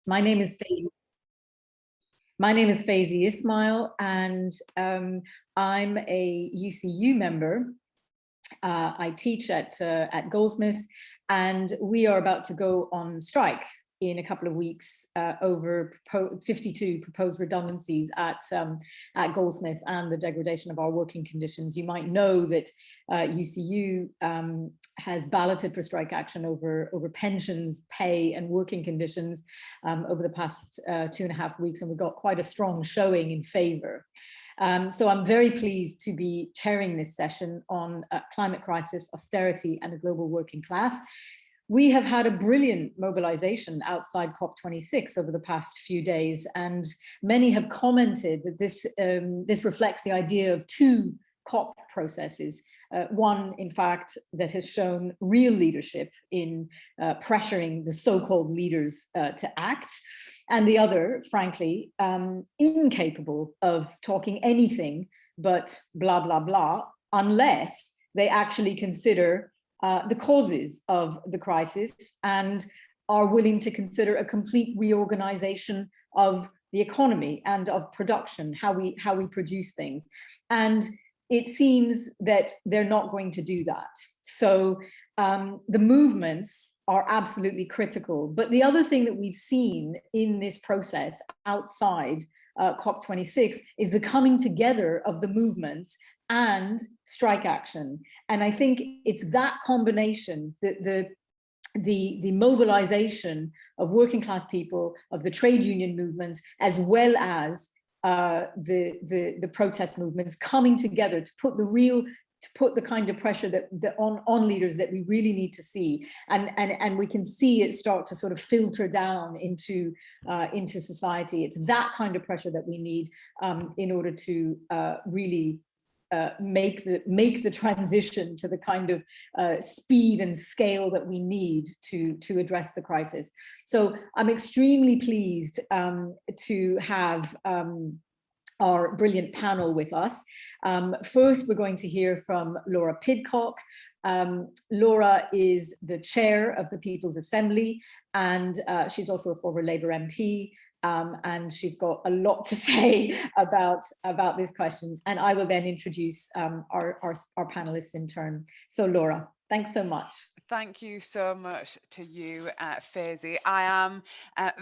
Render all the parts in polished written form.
My name is Faizi. My name is Faizi Ismail, and I'm a UCU member. I teach at Goldsmiths, and we are about to go on strike in a couple of weeks over 52 proposed redundancies at Goldsmiths and the degradation of our working conditions. You might know that UCU has balloted for strike action over pensions, pay and working conditions over the past 2.5 weeks, and we got quite a strong showing in favor. So I'm very pleased to be chairing this session on climate crisis, austerity and a global working class. We have had a brilliant mobilization outside COP26 over the past few days, and many have commented that this reflects the idea of two COP processes. One, in fact, that has shown real leadership in pressuring the so-called leaders to act, and the other, frankly, incapable of talking anything but blah, blah, blah, unless they actually consider the causes of the crisis and are willing to consider a complete reorganization of the economy and of production, how we produce things. And it seems that they're not going to do that. So the movements are absolutely critical. But the other thing that we've seen in this process outside COP26 is the coming together of the movements and strike action. And I think it's that combination, the mobilization of working class people, of the trade union movement, as well as the protest movements coming together to put the kind of pressure that on leaders that we really need to see, and we can see it start to sort of filter down into society. It's that kind of pressure that we need in order to really make the transition to the kind of speed and scale that we need to address the crisis. So I'm extremely pleased to have our brilliant panel with us. First, we're going to hear from Laura Pidcock. Laura is the chair of the People's Assembly, and she's also a former Labour MP. And she's got a lot to say about this question. And I will then introduce our panelists in turn. So Laura, thanks so much. Thank you so much to you, Faizi. I am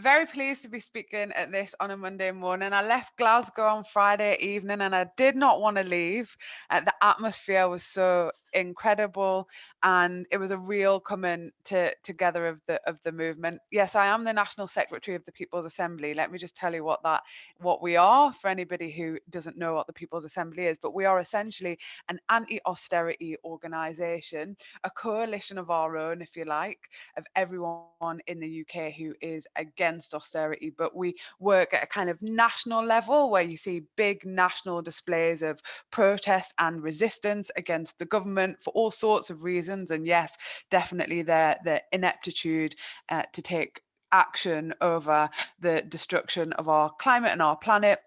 very pleased to be speaking at this on a Monday morning. I left Glasgow on Friday evening and I did not want to leave. The atmosphere was so incredible and it was a real coming together of the movement. Yes, I am the National Secretary of the People's Assembly. Let me just tell you what we are for anybody who doesn't know what the People's Assembly is. But we are essentially an anti-austerity organisation, a coalition of our own, if you like, of everyone in the UK who is against austerity. But we work at a kind of national level where you see big national displays of protest and resistance against the government for all sorts of reasons. And yes, definitely their ineptitude to take action over the destruction of our climate and our planet.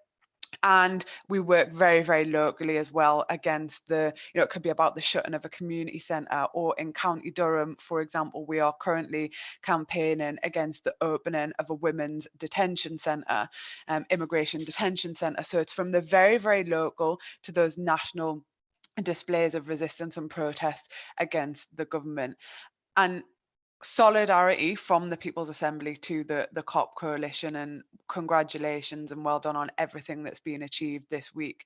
And we work very, very locally as well against it could be about the shutting of a community centre, or in County Durham, for example, we are currently campaigning against the opening of a women's detention centre, immigration detention centre. So it's from the very, very local to those national displays of resistance and protest against the government. And solidarity from the People's Assembly to the COP coalition, and congratulations and well done on everything that's been achieved this week,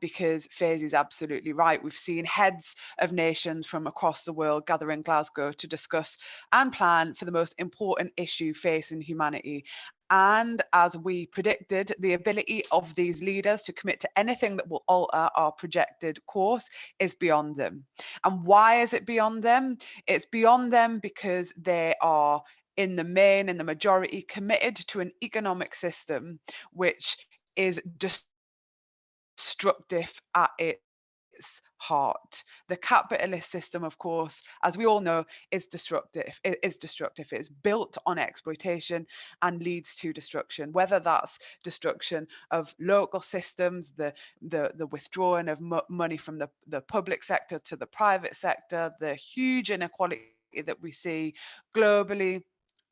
because Faizi is absolutely right. We've seen heads of nations from across the world gather in Glasgow to discuss and plan for the most important issue facing humanity. And as we predicted, the ability of these leaders to commit to anything that will alter our projected course is beyond them. And why is it beyond them? It's beyond them because they are, in the main, in the majority, committed to an economic system which is destructive at its heart. The capitalist system, of course, as we all know, is destructive. It is destructive. It's built on exploitation and leads to destruction, whether that's destruction of local systems, the withdrawing of money from the public sector to the private sector, the huge inequality that we see globally,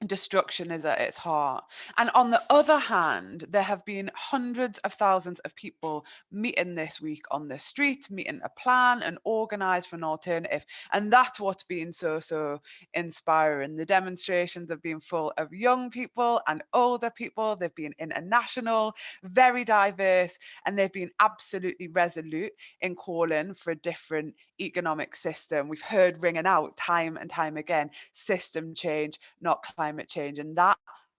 destruction is at its heart. And on the other hand, there have been hundreds of thousands of people meeting this week on the street, meeting a plan and organize for an alternative. And that's what's been so inspiring. The demonstrations have been full of young people and older people. They've been international, very diverse, and they've been absolutely resolute in calling for a different economic system. We've heard ringing out time and time again, system change, not climate change. And that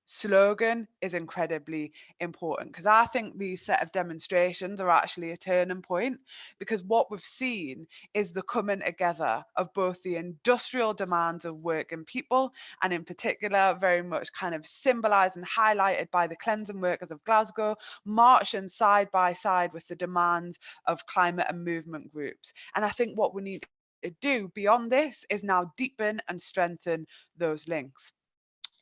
slogan is incredibly important, because I think these set of demonstrations are actually a turning point, because what we've seen is the coming together of both the industrial demands of working people, and in particular very much kind of symbolized and highlighted by the cleansing workers of Glasgow, marching side by side with the demands of climate and movement groups. And I think what we need to do beyond this is now deepen and strengthen those links.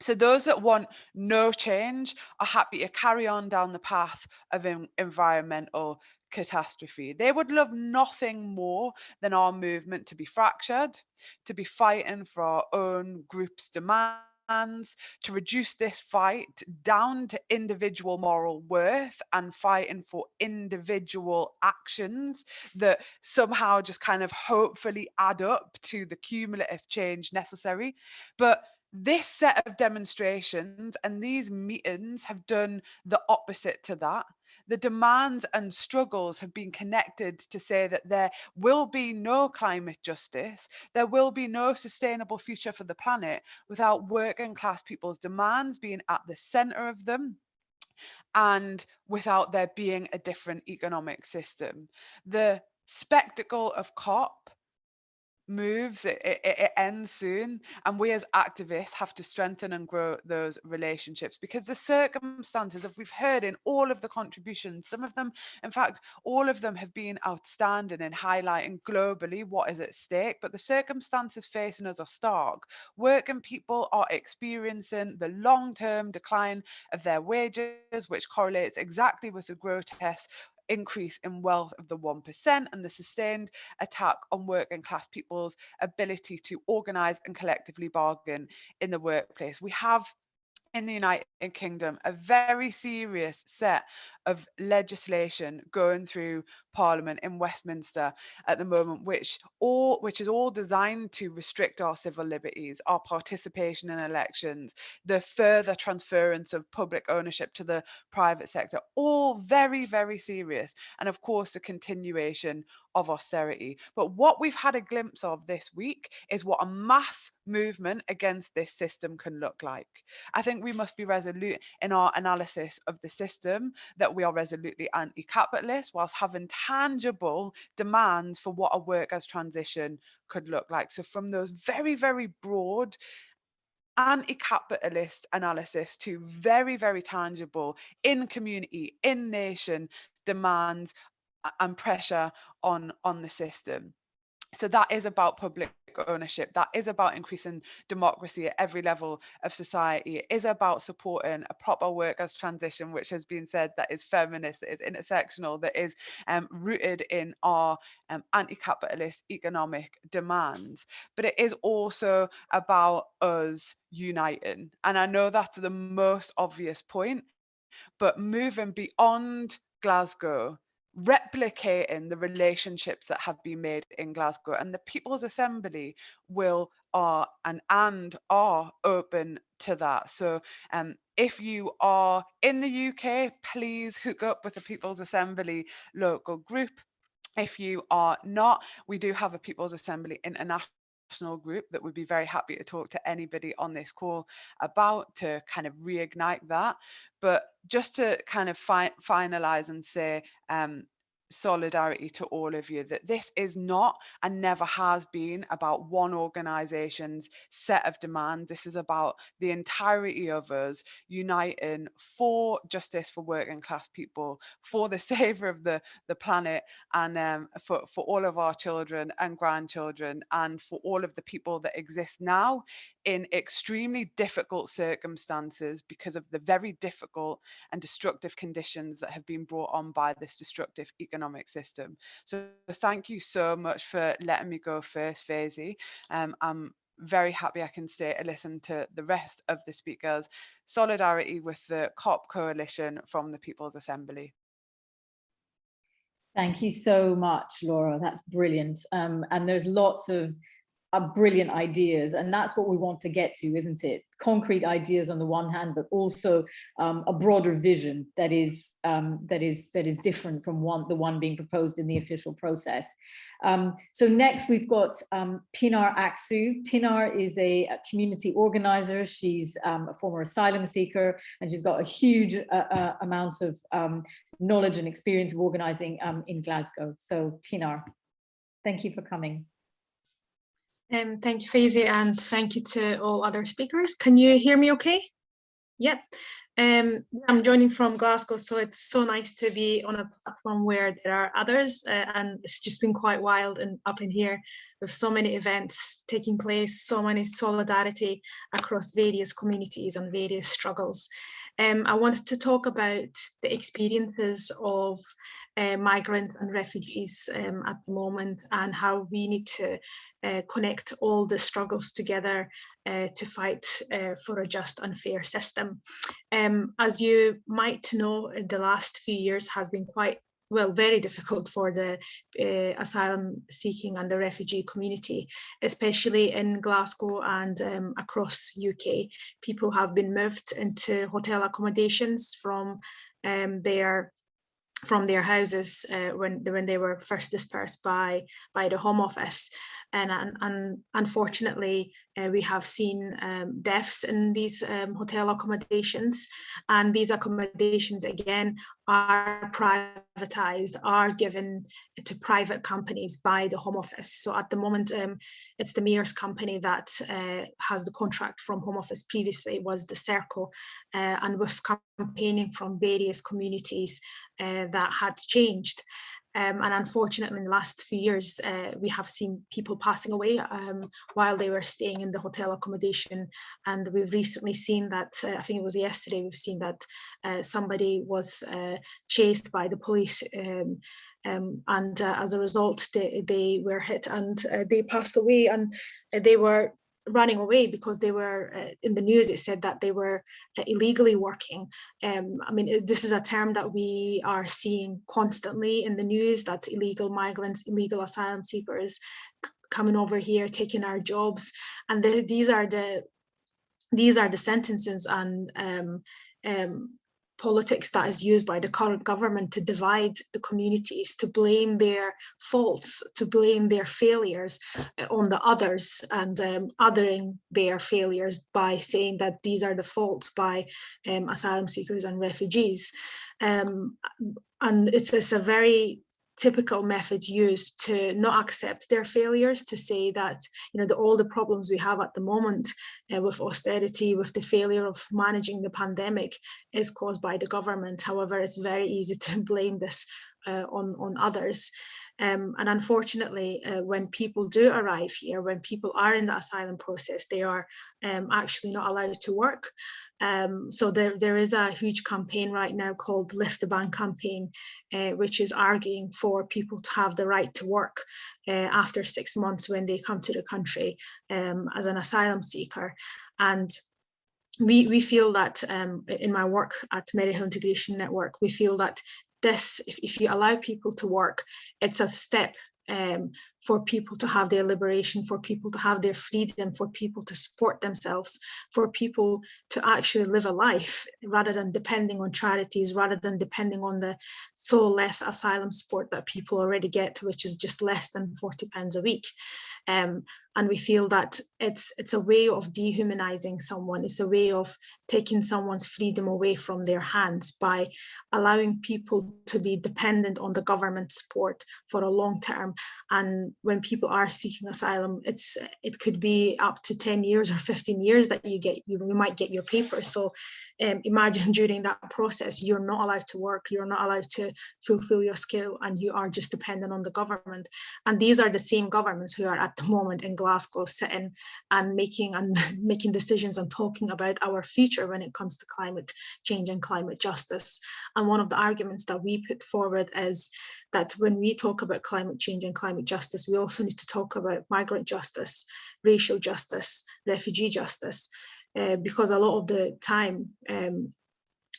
So those that want no change are happy to carry on down the path of environmental catastrophe. They would love nothing more than our movement to be fractured, to be fighting for our own group's demands, to reduce this fight down to individual moral worth and fighting for individual actions that somehow just kind of hopefully add up to the cumulative change necessary. But this set of demonstrations and these meetings have done the opposite to that. The demands and struggles have been connected to say that there will be no climate justice, there will be no sustainable future for the planet without working class people's demands being at the centre of them, and without there being a different economic system. The spectacle of COP moves, it ends soon, and we as activists have to strengthen and grow those relationships, because the circumstances, as we've heard in all of the contributions, some of them, in fact all of them, have been outstanding in highlighting globally what is at stake. But the circumstances facing us are stark. Working people are experiencing the long-term decline of their wages, which correlates exactly with the grotesque increase in wealth of the 1% and the sustained attack on working class people's ability to organise and collectively bargain in the workplace. We have in the United Kingdom a very serious set of legislation going through Parliament in Westminster at the moment, which is all designed to restrict our civil liberties, our participation in elections, the further transference of public ownership to the private sector, all very serious. And of course, the continuation of austerity. But what we've had a glimpse of this week is what a mass movement against this system can look like. I think we must be resolute in our analysis of the system, that we are resolutely anti-capitalist, whilst having tangible demands for what a workers' transition could look like. So from those very broad anti-capitalist analysis to very tangible in community, in nation demands and pressure on the system. So that is about public ownership. That is about increasing democracy at every level of society. It is about supporting a proper workers' transition, which has been said, that is feminist, that is intersectional, that is rooted in our anti-capitalist economic demands. But it is also about us uniting. And I know that's the most obvious point, but moving beyond Glasgow, replicating the relationships that have been made in Glasgow, and the People's Assembly will are open to that. So if you are in the UK, please hook up with the People's Assembly local group. If you are not, we do have a People's Assembly international group that would be very happy to talk to anybody on this call about, to kind of reignite that. But just to kind of finalize and say, solidarity to all of you, that this is not and never has been about one organization's set of demands. This is about the entirety of us uniting for justice for working class people, for the saver of the planet, and for all of our children and grandchildren, and for all of the people that exist now in extremely difficult circumstances because of the very difficult and destructive conditions that have been brought on by this destructive economic system. So thank you so much for letting me go first, Faizi. I'm very happy I can stay to listen to the rest of the speakers. Solidarity with the COP coalition from the People's Assembly. Thank you so much, Laura. That's brilliant. And there's lots of brilliant ideas, and that's what we want to get to, isn't it? Concrete ideas on the one hand, but also a broader vision that is different from the one being proposed in the official process. So next we've got Pinar Aksu. Pinar is a community organizer. She's a former asylum seeker, and she's got a huge amount of knowledge and experience of organizing in Glasgow. So Pinar, thank you for coming. Thank you, Faizi, and thank you to all other speakers. Can you hear me okay? Yep. I'm joining from Glasgow, so it's so nice to be on a platform where there are others, and it's just been quite wild and up in here with so many events taking place, so many solidarity across various communities and various struggles. I wanted to talk about the experiences of migrants and refugees at the moment, and how we need to connect all the struggles together to fight for a just and fair system. As you might know, the last few years has been very difficult for the asylum seeking and the refugee community, especially in Glasgow and across UK. People have been moved into hotel accommodations from their houses when they were first dispersed by the Home Office, and unfortunately we have seen deaths in these hotel accommodations, and these accommodations again are privatized, are given to private companies by the Home Office. So at the moment it's the Mayor's company that has the contract from Home Office. Previously it was the Circle, and with campaigning from various communities that had changed. And unfortunately, in the last few years, we have seen people passing away while they were staying in the hotel accommodation. And we've recently seen that, I think it was yesterday, we've seen that somebody was chased by the police, and as a result, they were hit and they passed away. And they were running away because they were in the news. It said that they were illegally working. I mean, this is a term that we are seeing constantly in the news, that illegal migrants, illegal asylum seekers coming over here, taking our jobs. And these are the sentences and politics that is used by the current government to divide the communities, to blame their faults, to blame their failures on the others, and othering their failures by saying that these are the faults by asylum seekers and refugees. And it's a very typical method used to not accept their failures, to say that, you know, all the problems we have at the moment with austerity, with the failure of managing the pandemic, is caused by the government. However, it's very easy to blame this on others. And unfortunately, when people do arrive here, when people are in the asylum process, they are actually not allowed to work. So there is a huge campaign right now called Lift the Ban campaign, which is arguing for people to have the right to work after 6 months when they come to the country as an asylum seeker. And we feel that in my work at Maryhill Integration Network, we feel that this, if you allow people to work, it's a step for people to have their liberation, for people to have their freedom, for people to support themselves, for people to actually live a life rather than depending on charities, rather than depending on the so less asylum support that people already get, which is just less than £40 a week. And we feel that it's a way of dehumanizing someone. It's a way of taking someone's freedom away from their hands by allowing people to be dependent on the government support for a long term. And when people are seeking asylum, it could be up to 10 years or 15 years that you might get your papers. So imagine during that process, you're not allowed to work, you're not allowed to fulfill your skill, and you are just dependent on the government. And these are the same governments who are at the moment in Glasgow sitting and making decisions and talking about our future when it comes to climate change and climate justice. And one of the arguments that we put forward is that when we talk about climate change and climate justice, we also need to talk about migrant justice, racial justice, refugee justice, because a lot of the time,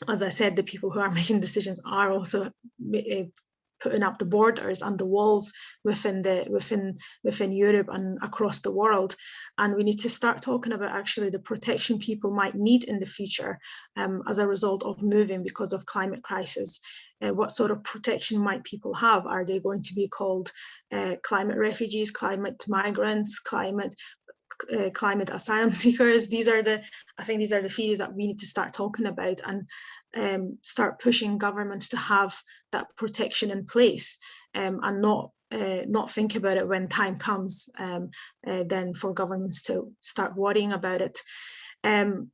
as I said, the people who are making decisions are also putting up the borders and the walls within Europe and across the world. And we need to start talking about actually the protection people might need in the future as a result of moving because of climate crisis. What sort of protection might people have? Are they going to be called climate refugees, climate migrants, climate asylum seekers? I think these are the fears that we need to start talking about, and start pushing governments to have that protection in place, and not think about it when time comes, then for governments to start worrying about it. And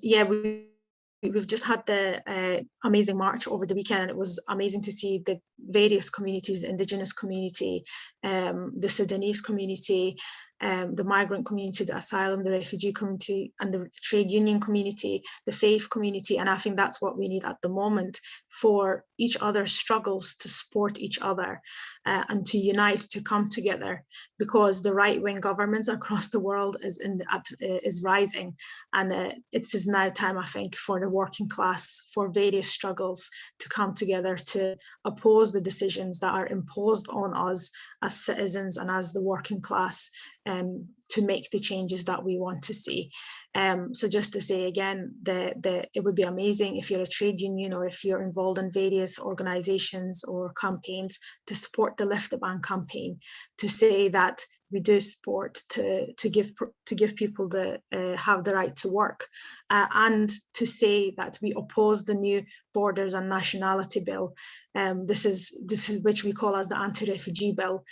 yeah, we've just had the amazing march over the weekend. It was amazing to see the various communities, the Indigenous community, the Sudanese community, the migrant community, the asylum, the refugee community, and the trade union community, the faith community. And I think that's what we need at the moment, for each other's struggles to support each other, and to unite, to come together, because the right-wing governments across the world is rising. And it is now time, I think, for the working class, for various struggles to come together to oppose the decisions that are imposed on us as citizens and as the working class, to make the changes that we want to see. So just to say again, it would be amazing if you're a trade union or if you're involved in various organizations or campaigns, to support the Lift the Ban campaign, to say that we do support to give people have the right to work, and to say that we oppose the new Borders and Nationality Bill. This is which we call as the anti-refugee bill,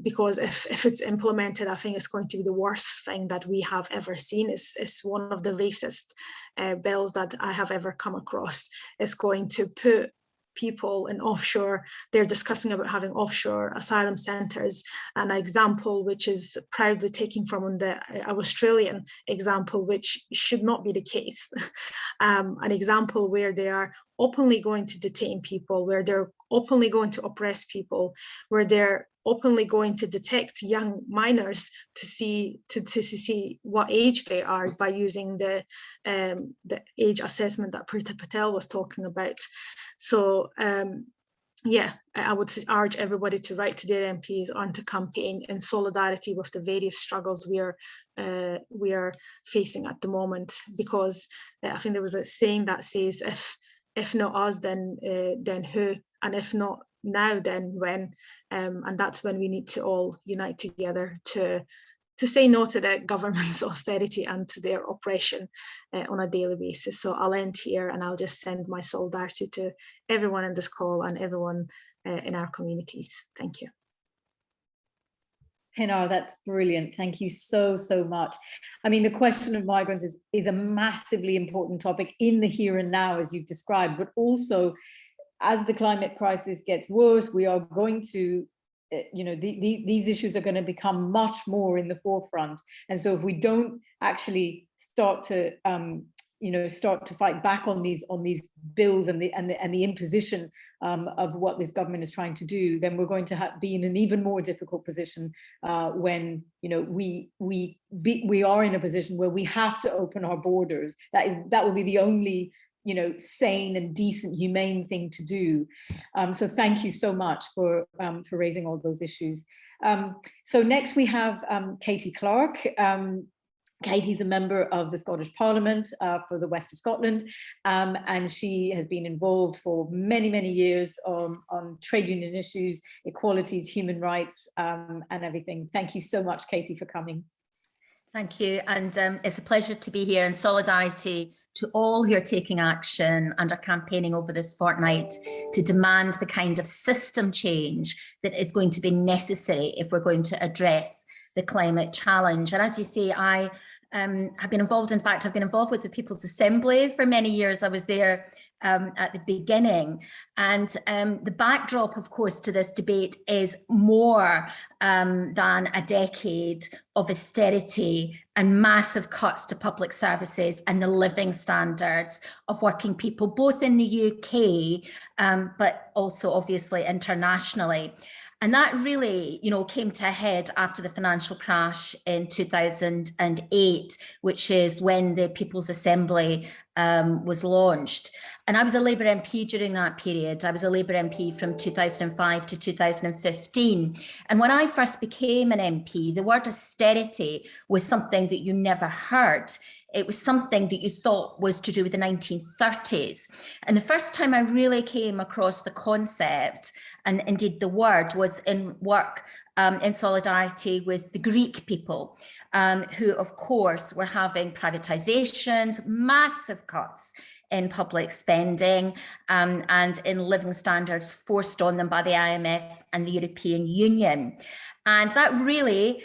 because if it's implemented, I think it's going to be the worst thing that we have ever seen. It's one of the racist bills that I have ever come across. It's going to put people in offshore. They're discussing about having offshore asylum centres. An example which is proudly taken from the Australian example, which should not be the case. An example where they are openly going to detain people, where they're openly going to oppress people, where they're openly going to detect young minors to see what age they are by using the age assessment that Prita Patel was talking about. So yeah, I would urge everybody to write to their MPs and to campaign in solidarity with the various struggles we are facing at the moment, because I think there was a saying that says, if not us, then who? And if not now, then when? And that's when we need to all unite together to say no to the government's austerity and to their oppression on a daily basis. So I'll end here, and I'll just send my solidarity to everyone in this call and everyone in our communities. Thank you. Pinar, that's brilliant. Thank you so much. I mean, the question of migrants is a massively important topic in the here and now, as you've described, but also as the climate crisis gets worse, we are going to, these issues are going to become much more in the forefront. And so if we don't actually start to fight back on these bills and the imposition of what this government is trying to do, then we're going to be in an even more difficult position when we are in a position where we have to open our borders. That will be the only sane and decent, humane thing to do. So thank you so much for raising all those issues. So next we have Katie Clark. Katie's a member of the Scottish Parliament for the West of Scotland, and she has been involved for many years on trade union issues, equalities, human rights, and everything. Thank you so much, Katie, for coming. Thank you, and it's a pleasure to be here in solidarity to all who are taking action and are campaigning over this fortnight to demand the kind of system change that is going to be necessary if we're going to address the climate challenge. And as you say, I have been involved, I've been involved with the People's Assembly for many years. I was there at the beginning. And the backdrop, of course, to this debate is more than a decade of austerity and massive cuts to public services and the living standards of working people, both in the UK, but also obviously internationally. And that really, came to a head after the financial crash in 2008, which is when the People's Assembly was launched. And I was a Labour MP during that period. I was a Labour MP from 2005 to 2015. And when I first became an MP, the word austerity was something that you never heard. It was something that you thought was to do with the 1930s. And the first time I really came across the concept, and indeed the word, was in work in solidarity with the Greek people, who of course were having privatizations, massive cuts in public spending and in living standards forced on them by the IMF and the European Union. And that really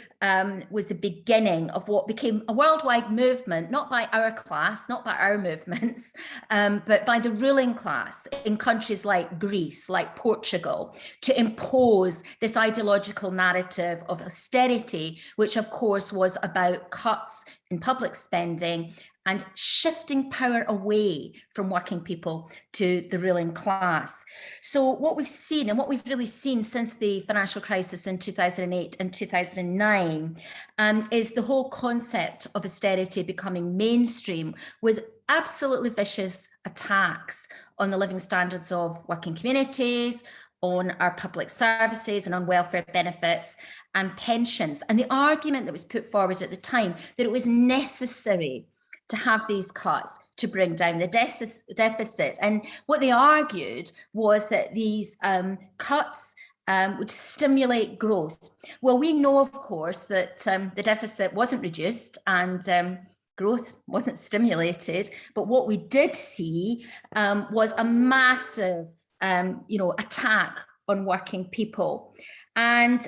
was the beginning of what became a worldwide movement, not by our class, not by our movements, but by the ruling class in countries like Greece, like Portugal, to impose this ideological narrative of austerity, which of course was about cuts in public spending and shifting power away from working people to the ruling class. So what we've seen, and what we've really seen since the financial crisis in 2008 and 2009, is the whole concept of austerity becoming mainstream, with absolutely vicious attacks on the living standards of working communities, on our public services and on welfare benefits and pensions. And the argument that was put forward at the time that it was necessary to have these cuts to bring down the deficit. And what they argued was that these cuts would stimulate growth. Well, we know, of course, that the deficit wasn't reduced and growth wasn't stimulated. But what we did see was a massive, attack on working people. And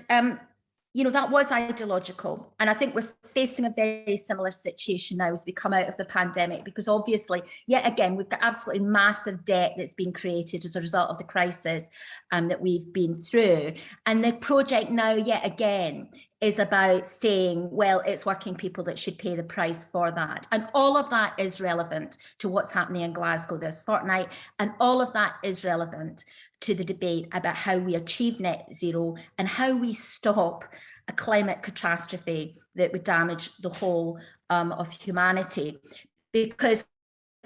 that was ideological. And I think we're facing a very similar situation now as we come out of the pandemic, because obviously, yet again, we've got absolutely massive debt that's been created as a result of the crisis that we've been through. And the project now, yet again, is about saying, well, it's working people that should pay the price for that. And all of that is relevant to what's happening in Glasgow this fortnight. And all of that is relevant to the debate about how we achieve net zero and how we stop a climate catastrophe that would damage the whole of humanity. Because,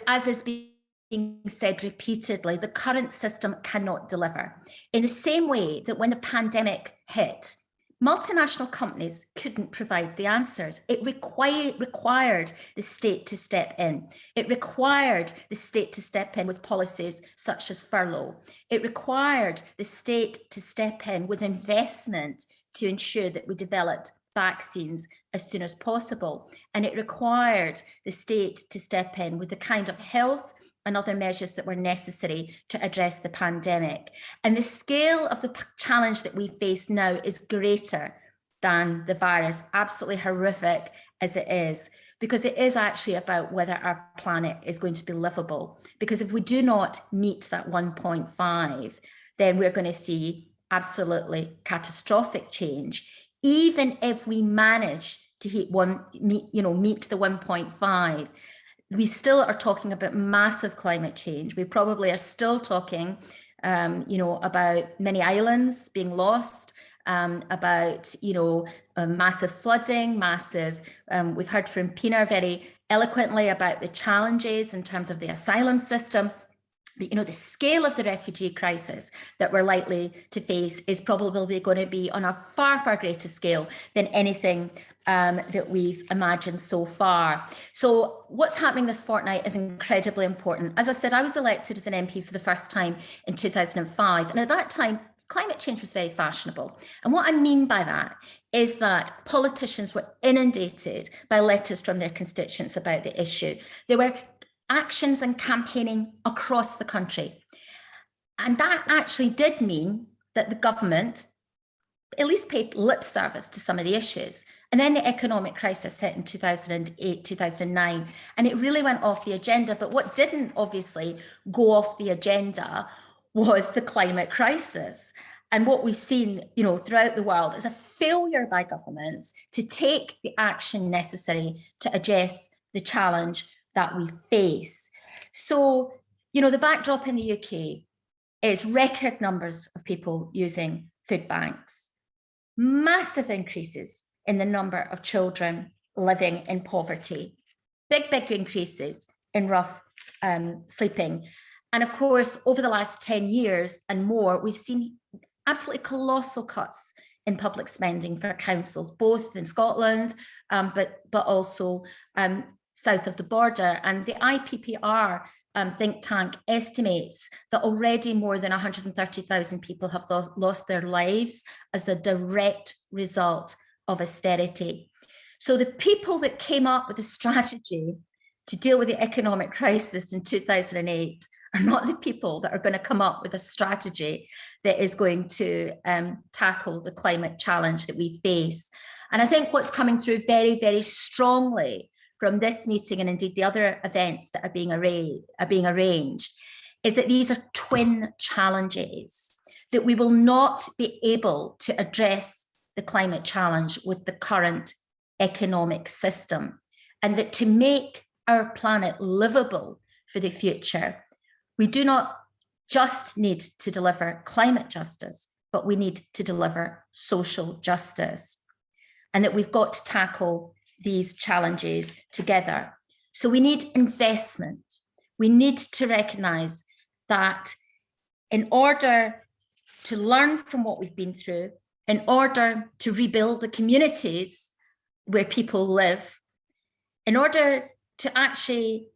as is being said repeatedly, the current system cannot deliver. In the same way that when the pandemic hit, multinational companies couldn't provide the answers. It required the state to step in. It required the state to step in with policies such as furlough. It required the state to step in with investment to ensure that we developed vaccines as soon as possible. And it required the state to step in with the kind of health and other measures that were necessary to address the pandemic. And the scale of the challenge that we face now is greater than the virus, absolutely horrific as it is, because it is actually about whether our planet is going to be livable. Because if we do not meet that 1.5, then we're going to see absolutely catastrophic change. Even if we manage to meet the 1.5, we still are talking about massive climate change. We probably are still talking, about many islands being lost, about, massive flooding, we've heard from Pina very eloquently about the challenges in terms of the asylum system. But, the scale of the refugee crisis that we're likely to face is probably going to be on a far, far greater scale than anything that we've imagined so far. So what's happening this fortnight is incredibly important. As I said, I was elected as an MP for the first time in 2005. And at that time, climate change was very fashionable. And what I mean by that is that politicians were inundated by letters from their constituents about the issue. There were actions and campaigning across the country. And that actually did mean that the government at least paid lip service to some of the issues. And then the economic crisis hit in 2008, 2009, and it really went off the agenda. But what didn't obviously go off the agenda was the climate crisis. And what we've seen, throughout the world is a failure by governments to take the action necessary to address the challenge that we face. So, the backdrop in the UK is record numbers of people using food banks, massive increases in the number of children living in poverty, big increases in rough sleeping. And of course, over the last 10 years and more, we've seen absolutely colossal cuts in public spending for councils, both in Scotland, but also south of the border. And the IPPR think tank estimates that already more than 130,000 people have lost their lives as a direct result of austerity. So the people that came up with a strategy to deal with the economic crisis in 2008 are not the people that are going to come up with a strategy that is going to tackle the climate challenge that we face. And I think what's coming through very, very strongly from this meeting, and indeed the other events that are being arranged, is that these are twin challenges, that we will not be able to address the climate challenge with the current economic system, and that to make our planet livable for the future, we do not just need to deliver climate justice, but we need to deliver social justice, and that we've got to tackle these challenges together. So we need investment. We need to recognise that in order to learn from what we've been through, in order to rebuild the communities where people live, in order to actually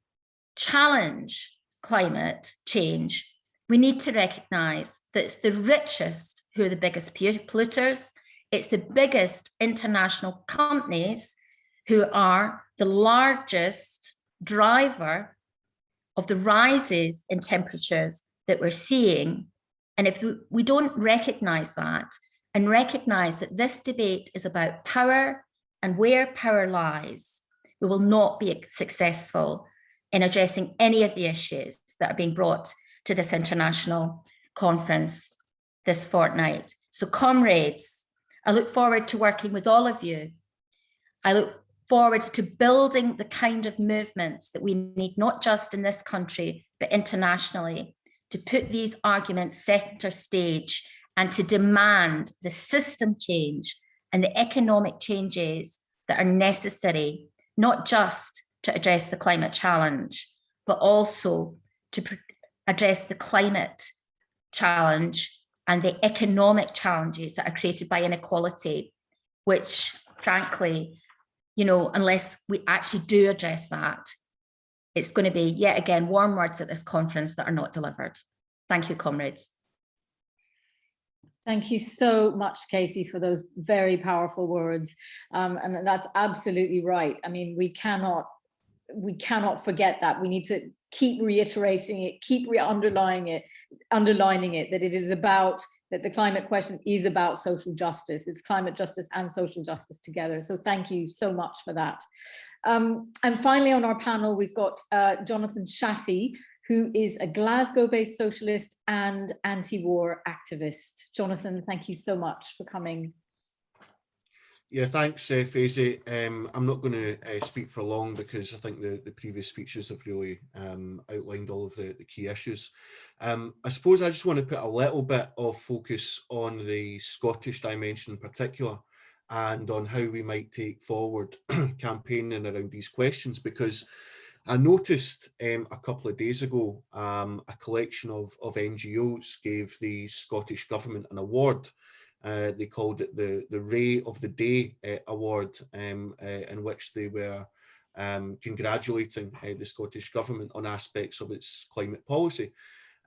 challenge climate change, we need to recognise that it's the richest who are the biggest polluters. It's the biggest international companies who are the largest driver of the rises in temperatures that we're seeing. And if we don't recognise that, and recognise that this debate is about power and where power lies, we will not be successful in addressing any of the issues that are being brought to this international conference this fortnight. So comrades, I look forward to working with all of you. I look forward to building the kind of movements that we need, not just in this country, but internationally, to put these arguments center stage and to demand the system change and the economic changes that are necessary, not just to address the climate challenge, but also to address the climate challenge and the economic challenges that are created by inequality, which frankly, unless we actually do address that, it's going to be yet again warm words at this conference that are not delivered. Thank you, comrades. Thank you so much, Katie, for those very powerful words. And that's absolutely right. I mean, we cannot forget that. We need to keep reiterating it, keep underlining it, that it is about, that the climate question is about social justice. It's climate justice and social justice together. So thank you so much for that. And finally on our panel, we've got Jonathan Shafi, who is a Glasgow-based socialist and anti-war activist. Jonathan, thank you so much for coming. Yeah, thanks, Faisie. I'm not going to speak for long because I think the previous speeches have really outlined all of the key issues. I suppose I just want to put a little bit of focus on the Scottish dimension in particular, and on how we might take forward campaigning around these questions, because I noticed a couple of days ago a collection of NGOs gave the Scottish Government an award. They called it the Ray of the Day Award, in which they were congratulating the Scottish Government on aspects of its climate policy.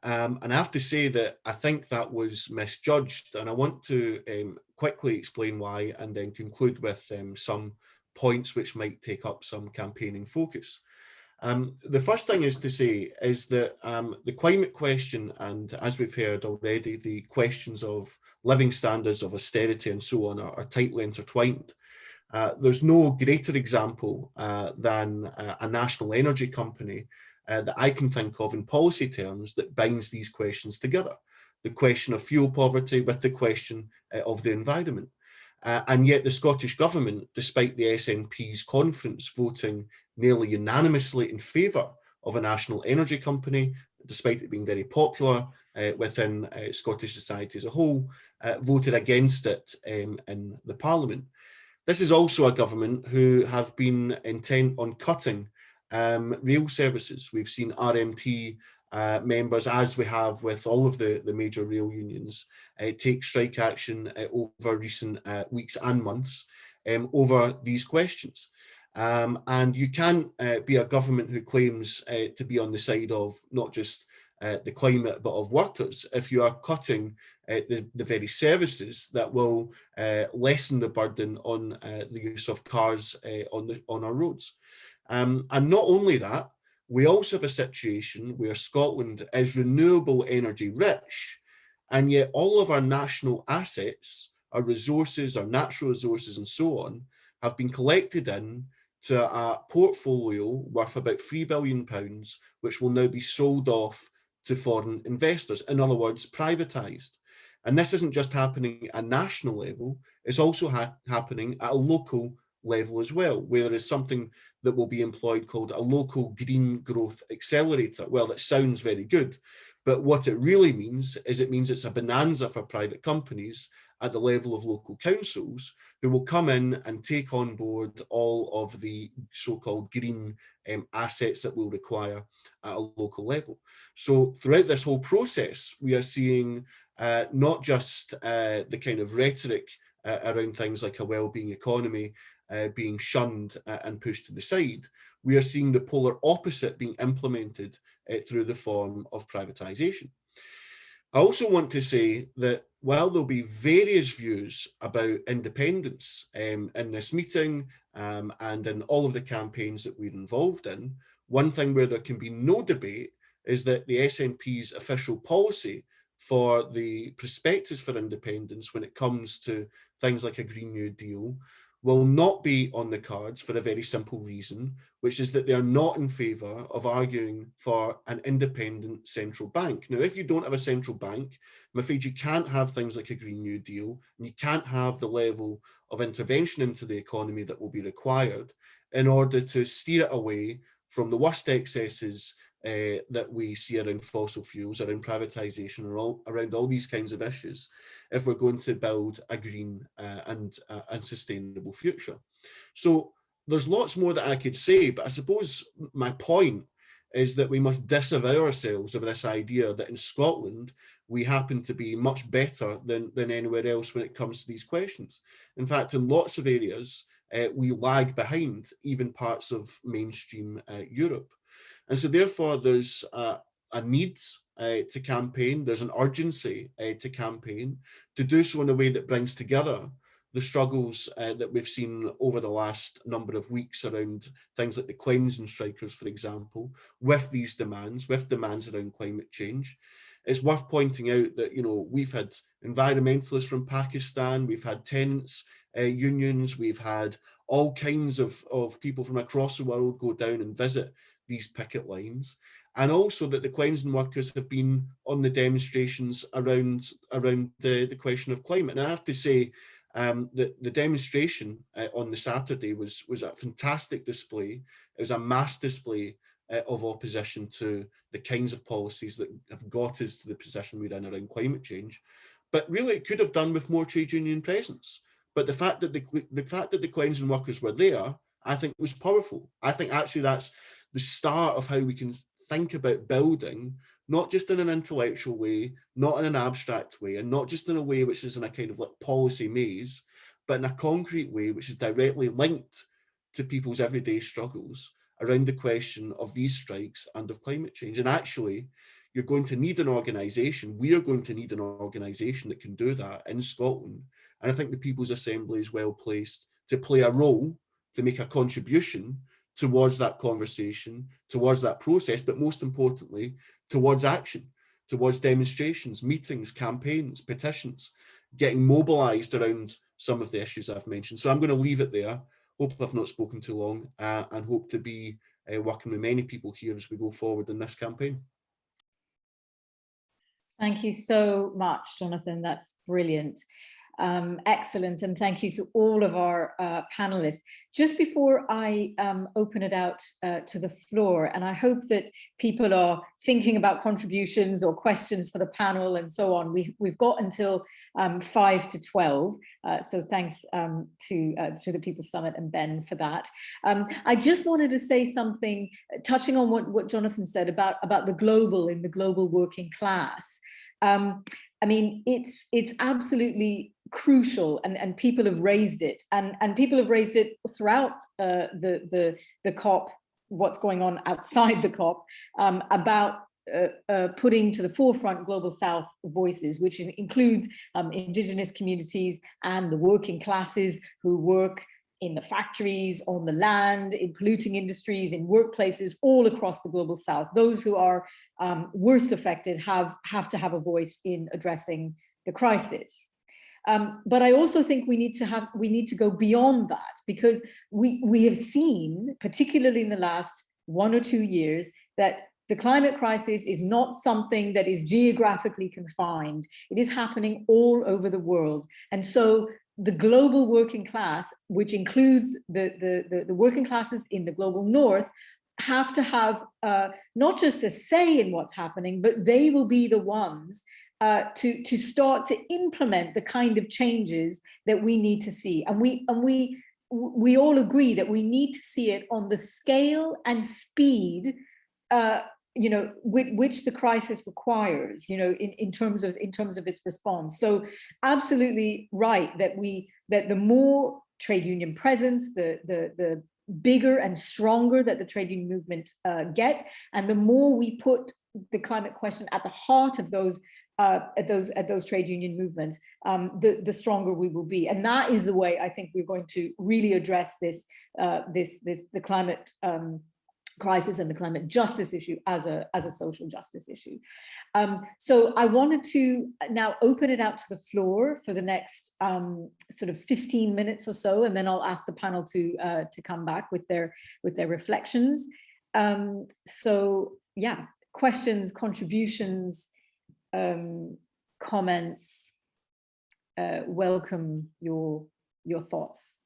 And I have to say that I think that was misjudged, and I want to quickly explain why, and then conclude with some points which might take up some campaigning focus. The first thing is to say is that the climate question, and as we've heard already, the questions of living standards, of austerity and so on are tightly intertwined. There's no greater example than a national energy company that I can think of in policy terms that binds these questions together. The question of fuel poverty with the question of the environment. And yet the Scottish Government, despite the SNP's conference voting nearly unanimously in favour of a national energy company despite it being very popular within Scottish society as a whole, voted against it in the Parliament. This is also a government who have been intent on cutting rail services. We've seen RMT members, as we have with all of the major rail unions, take strike action over recent weeks and months over these questions. And you can't be a government who claims to be on the side of not just the climate, but of workers, if you are cutting the very services that will lessen the burden on the use of cars on our roads. And not only that, we also have a situation where Scotland is renewable energy rich, and yet all of our national assets, our resources, our natural resources and so on, have been collected in to a portfolio worth about £3 billion, which will now be sold off to foreign investors. In other words, privatised. And this isn't just happening at a national level, it's also happening at a local level as well, where there is something that will be employed called a local green growth accelerator. Well, that sounds very good, but what it really means is it means it's a bonanza for private companies at the level of local councils who will come in and take on board all of the so-called green assets that we'll require at a local level. So throughout this whole process, we are seeing not just the kind of rhetoric around things like a well-being economy being shunned and pushed to the side, we are seeing the polar opposite being implemented through the form of privatisation. I also want to say that while there'll be various views about independence in this meeting and in all of the campaigns that we're involved in, one thing where there can be no debate is that the SNP's official policy for the prospectus for independence when it comes to things like a Green New Deal will not be on the cards for a very simple reason, which is that they are not in favour of arguing for an independent central bank. Now, if you don't have a central bank, I'm afraid you can't have things like a Green New Deal, and you can't have the level of intervention into the economy that will be required in order to steer it away from the worst excesses that we see around fossil fuels, around privatisation, around all these kinds of issues, if we're going to build a green and sustainable future. So there's lots more that I could say, but I suppose my point is that we must disavow ourselves of this idea that in Scotland we happen to be much better than anywhere else when it comes to these questions. In fact, in lots of areas, we lag behind even parts of mainstream Europe. And so therefore there's a need to campaign, there's an urgency to campaign, to do so in a way that brings together the struggles that we've seen over the last number of weeks around things like the cleansing strikers, for example, with these demands, with demands around climate change. It's worth pointing out that, you know, we've had environmentalists from Pakistan, we've had tenants unions, we've had all kinds of people from across the world go down and visit these picket lines, and also that the cleansing workers have been on the demonstrations around the question of climate. And I have to say that the demonstration on the Saturday was a fantastic display. It was a mass display of opposition to the kinds of policies that have got us to the position we're in around climate change. But really, it could have done with more trade union presence. But the fact that the cleansing workers were there, I think, was powerful. I think actually that's the start of how we can think about building, not just in an intellectual way, not in an abstract way, and not just in a way which is in a kind of like policy maze, but in a concrete way which is directly linked to people's everyday struggles around the question of these strikes and of climate change. And actually, you're going to need an organisation, we are going to need an organisation that can do that in Scotland. And I think the People's Assembly is well placed to play a role, to make a contribution towards that conversation, towards that process, but most importantly, towards action, towards demonstrations, meetings, campaigns, petitions, getting mobilised around some of the issues I've mentioned. So I'm going to leave it there. Hope I've not spoken too long, and hope to be working with many people here as we go forward in this campaign. Thank you so much, Jonathan. That's brilliant. Excellent, and thank you to all of our panelists. Just before I open it out to the floor, and I hope that people are thinking about contributions or questions for the panel and so on. We've got until 5 to 12, so thanks to the People's Summit and Ben for that. I just wanted to say something, touching on what Jonathan said about the global in the global working class. I mean, it's absolutely crucial, and people have raised it, and people have raised it throughout the COP, what's going on outside the COP, about putting to the forefront Global South voices, which includes indigenous communities and the working classes who work in the factories, on the land, in polluting industries, in workplaces all across the Global South. Those who are worst affected have to have a voice in addressing the crisis. But I also think we need to go beyond that, because we have seen, particularly in the last 1 or 2 years, that the climate crisis is not something that is geographically confined. It is happening all over the world. And so the global working class, which includes the working classes in the global north, have to have not just a say in what's happening, but they will be the ones to start to implement the kind of changes that we need to see. And we all agree that we need to see it on the scale and speed which the crisis requires, in terms of its response. So absolutely right that the more trade union presence, the bigger and stronger that the trade union movement gets, and the more we put the climate question at the heart of those trade union movements, the stronger we will be. And that is the way I think we're going to really address the climate crisis and the climate justice issue as a social justice issue. So I wanted to now open it out to the floor for the next sort of 15 minutes or so, and then I'll ask the panel to come back with their reflections. So yeah, questions, contributions, comments, welcome your thoughts.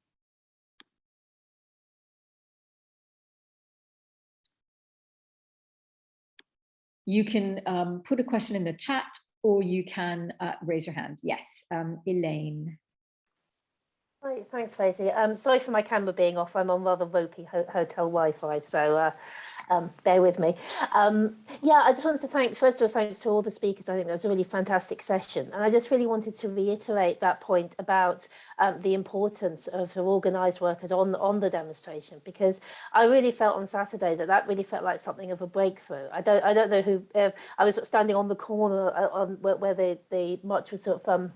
You can put a question in the chat, or you can raise your hand. Yes, Elaine. Hi, thanks, Faizi. Sorry for my camera being off. I'm on rather ropey hotel Wi-Fi, so bear with me. Yeah, I just wanted to first of all, thanks to all the speakers. I think that was a really fantastic session. And I just really wanted to reiterate that point about the importance of organised workers on the demonstration, because I really felt on Saturday that really felt like something of a breakthrough. I don't know who, I was standing on the corner where the march was sort of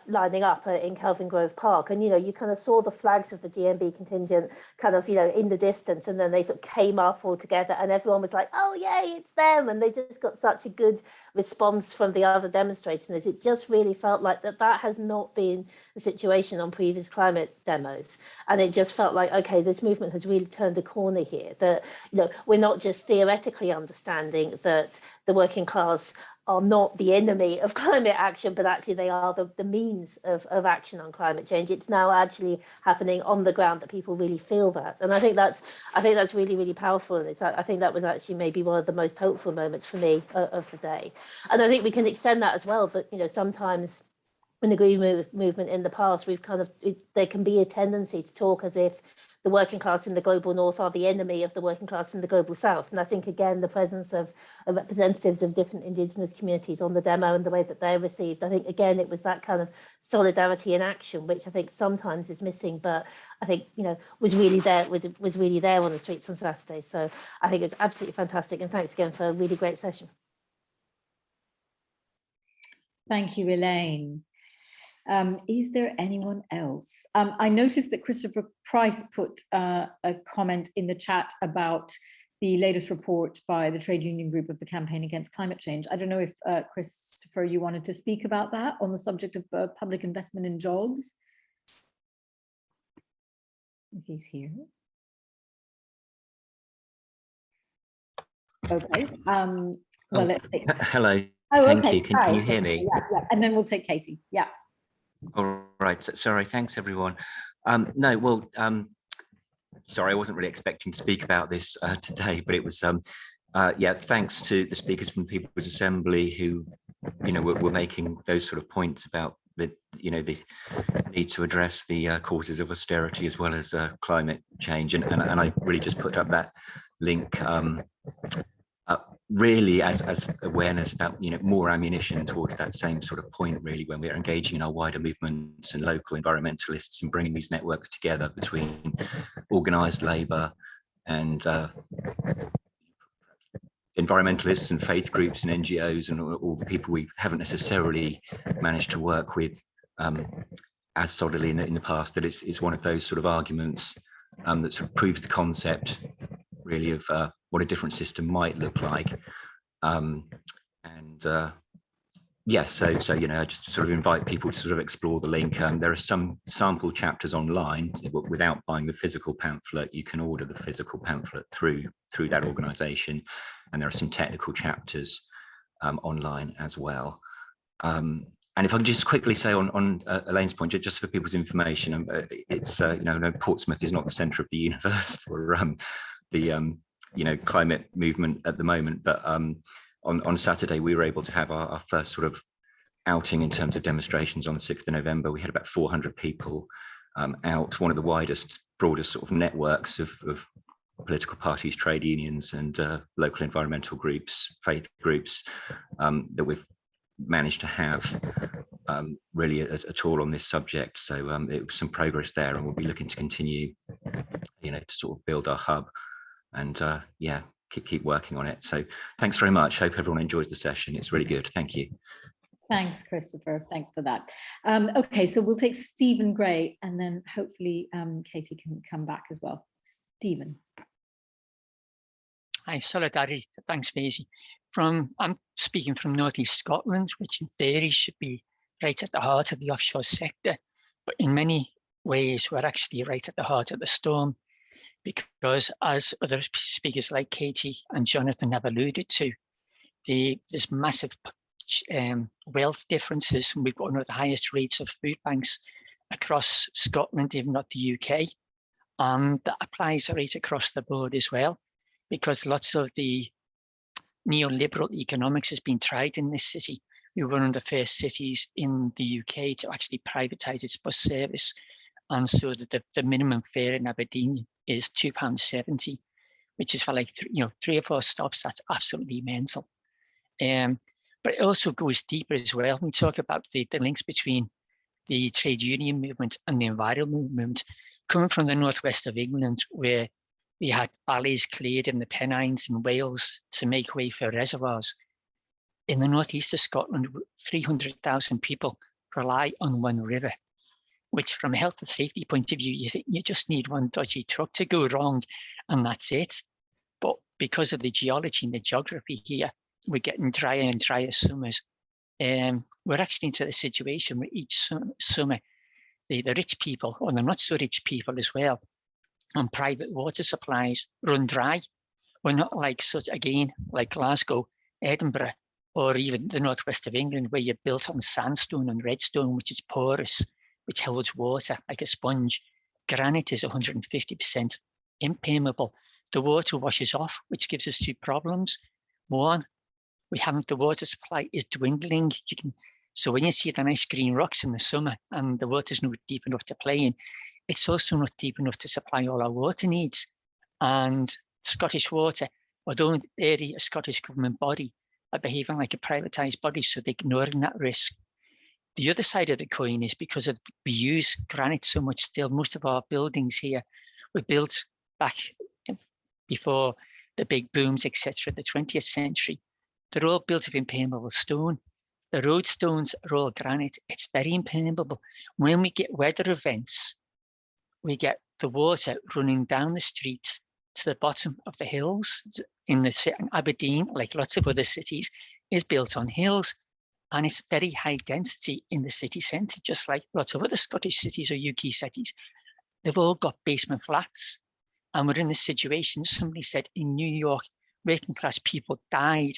lining up in Kelvin Grove Park, and you kind of saw the flags of the GMB contingent kind of in the distance, and then they sort of came up all together, and everyone was like, oh yay, it's them, and they just got such a good response from the other demonstrators. It just really felt like that has not been the situation on previous climate demos, and it just felt like, okay, this movement has really turned a corner here, that we're not just theoretically understanding that the working class are not the enemy of climate action, but actually they are the means of action on climate change. It's now actually happening on the ground that people really feel that. And I think that's really, really powerful. And I think that was actually maybe one of the most hopeful moments for me of the day. And I think we can extend that as well, that, sometimes in the Green movement in the past, there can be a tendency to talk as if the working class in the global north are the enemy of the working class in the global south. And I think, again, the presence of representatives of different indigenous communities on the demo and the way that they're received, I think, again, it was that kind of solidarity in action, which I think sometimes is missing, but I think, was really there on the streets on Saturday. So I think it's absolutely fantastic. And thanks again for a really great session. Thank you, Elaine. Is there anyone else? I noticed that Christopher Price put a comment in the chat about the latest report by the trade union group of the Campaign Against Climate Change. I don't know if, Christopher, you wanted to speak about that on the subject of public investment in jobs. If he's here. Okay. Well, let's take. Hello. Oh, Thank okay. you. Can you hear me? Yeah. And then we'll take Katie. Yeah. All right. Sorry. Thanks, everyone. No, well, sorry, I wasn't really expecting to speak about this today, but it was, yeah, thanks to the speakers from the People's Assembly who, were making those sort of points about the need to address the causes of austerity as well as climate change, and I really just put up that link. Really as awareness about more ammunition towards that same sort of point, really, when we're engaging in our wider movements and local environmentalists and bringing these networks together between organised labour and environmentalists and faith groups and NGOs and all the people we haven't necessarily managed to work with as solidly in the past. That it's one of those sort of arguments that sort of proves the concept really of what a different system might look like. Yeah, so I just sort of invite people to sort of explore the link. There are some sample chapters online. Without buying the physical pamphlet, you can order the physical pamphlet through that organisation, and there are some technical chapters online as well. And if I can just quickly say on Elaine's point, just for people's information, it's no, Portsmouth is not the centre of the universe for the climate movement at the moment, but on Saturday we were able to have our first sort of outing in terms of demonstrations on the 6th of November. We had about 400 people out, one of the widest, broadest sort of networks of political parties, trade unions and local environmental groups, faith groups that we've managed to have really at all on this subject. So it was some progress there, and we'll be looking to continue to sort of build our hub and yeah, keep working on it. So thanks very much. Hope everyone enjoys the session. It's really good. Thank you. Thanks, Christopher. Thanks for that. Okay, so we'll take Stephen Gray, and then hopefully Katie can come back as well. Stephen. Hi, solidarity. Thanks, Maisie. I'm speaking from North East Scotland, which in theory should be right at the heart of the offshore sector, but in many ways we're actually right at the heart of the storm, because as other speakers like Katie and Jonathan have alluded to, there's massive wealth differences, and we've got one of the highest rates of food banks across Scotland, if not the UK, and that applies right across the board as well, because lots of the neoliberal economics has been tried in this city. We were one of the first cities in the UK to actually privatise its bus service, and so the minimum fare in Aberdeen is £2.70, which is for like 3 or 4 stops. That's absolutely mental. But it also goes deeper as well. We talk about the links between the trade union movement and the environment movement. Coming from the northwest of England, where we had valleys cleared in the Pennines in Wales to make way for reservoirs, in the northeast of Scotland, 300,000 people rely on one river, which from a health and safety point of view, you think you just need one dodgy truck to go wrong and that's it. But because of the geology and the geography here, we're getting drier and drier summers. We're actually into the situation where each summer, the rich people, or the not so rich people as well, and private water supplies run dry. We're not like like Glasgow, Edinburgh, or even the northwest of England, where you're built on sandstone and redstone, which is porous, which holds water like a sponge. Granite is 150% impermeable. The water washes off, which gives us 2 problems. One, the water supply is dwindling. So when you see the nice green rocks in the summer and the water's not deep enough to play in, it's also not deep enough to supply all our water needs. And Scottish Water, although they're a Scottish government body, are behaving like a privatised body, so they're ignoring that risk. The other side of the coin is because we use granite so much still. Most of our buildings here were built back before the big booms, etc., the 20th century. They're all built of impermeable stone. The road stones are all granite. It's very impermeable. When we get weather events, we get the water running down the streets to the bottom of the hills. In Aberdeen, like lots of other cities, is built on hills, and it's very high density in the city centre, just like lots of other Scottish cities or UK cities. They've all got basement flats, and we're in this situation. Somebody said in New York, working class people died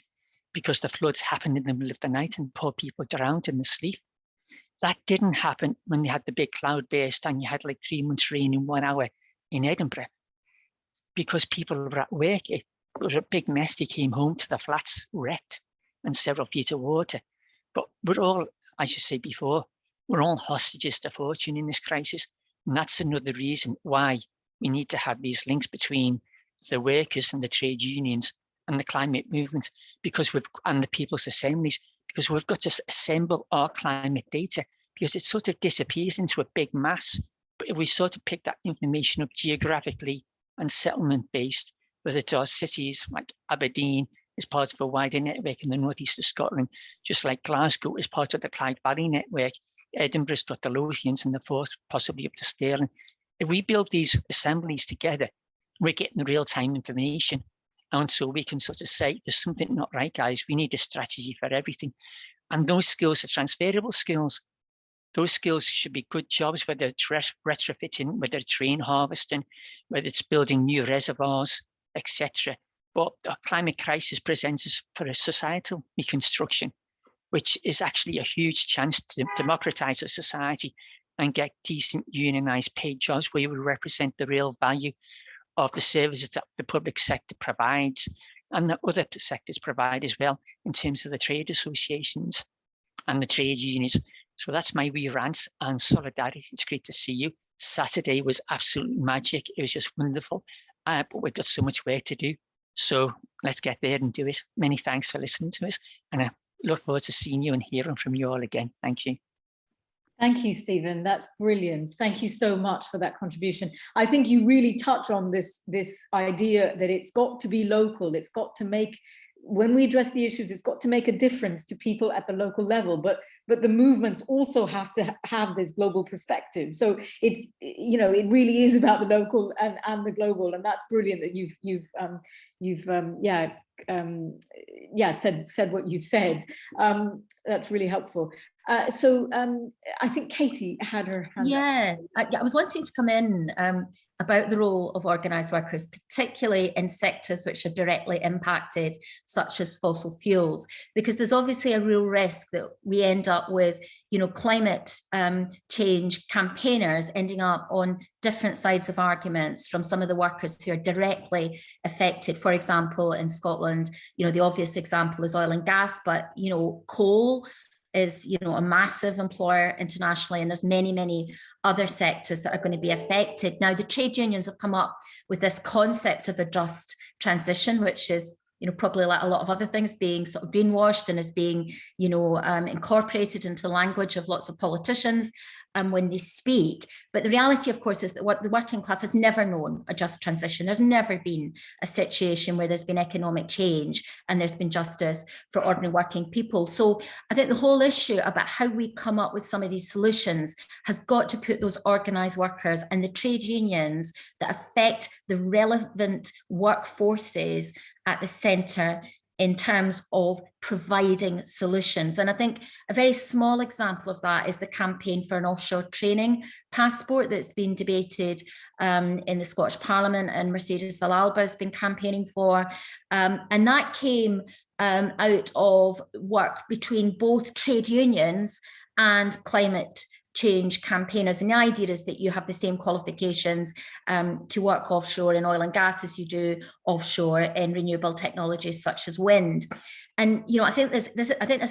because the floods happened in the middle of the night and poor people drowned in the sleep. That didn't happen when they had the big cloud burst and you had like 3 months rain in 1 hour in Edinburgh, because people were at work. It was a big mess. They came home to the flats wrecked and several feet of water. But we're all, as you said before, we're all hostages to fortune in this crisis. And that's another reason why we need to have these links between the workers and the trade unions and the climate movement, because and the people's assemblies, because we've got to assemble our climate data, because it sort of disappears into a big mass. But if we sort of pick that information up geographically and settlement based, whether it's our cities like Aberdeen is part of a wider network in the northeast of Scotland, just like Glasgow is part of the Clyde Valley network, Edinburgh's got the Lothians and the Forth possibly up to Stirling. If we build these assemblies together, we're getting real-time information. And so we can sort of say, there's something not right, guys. We need a strategy for everything. And those skills are transferable skills. Those skills should be good jobs, whether it's retrofitting, whether it's rain harvesting, whether it's building new reservoirs, etc. But our climate crisis presents us for a societal reconstruction, which is actually a huge chance to democratize a society and get decent unionized paid jobs where we represent the real value of the services that the public sector provides and that other sectors provide as well, in terms of the trade associations and the trade unions. So that's my wee rant and solidarity. It's great to see you. Saturday was absolute magic. It was just wonderful, but we've got so much work to do. So let's get there and do it. Many thanks for listening to us, and I look forward to seeing you and hearing from you all again. Thank you. Thank you, Stephen. That's brilliant. Thank you so much for that contribution. I think you really touch on this idea that it's got to be local. It's got to make, when we address the issues, it's got to make a difference to people at the local level. But the movements also have to have this global perspective. So it's, you know, it really is about the local and the global, and that's brilliant that you've said what you've said. That's really helpful. So I think Katie had her hand up. Yeah, I was wanting to come in about the role of organised workers, particularly in sectors which are directly impacted, such as fossil fuels, because there's obviously a real risk that we end up with, you know, climate change campaigners ending up on different sides of arguments from some of the workers who are directly affected. For example, in Scotland, you know, the obvious example is oil and gas, but, you know, coal is, you know, a massive employer internationally, and there's many, many other sectors that are going to be affected. Now, the trade unions have come up with this concept of a just transition, which is, you know, probably like a lot of other things, being sort of greenwashed and is being, you know, incorporated into the language of lots of politicians when they speak. But the reality, of course, is that what the working class has never known a just transition. There's never been a situation where there's been economic change and there's been justice for ordinary working people. So I think the whole issue about how we come up with some of these solutions has got to put those organised workers and the trade unions that affect the relevant workforces at the centre in terms of providing solutions. And I think a very small example of that is the campaign for an offshore training passport that's been debated in the Scottish Parliament, and Mercedes Villalba has been campaigning for. And that came out of work between both trade unions and climate change campaigners. And the idea is that you have the same qualifications to work offshore in oil and gas as you do offshore in renewable technologies such as wind. And, you know, I think this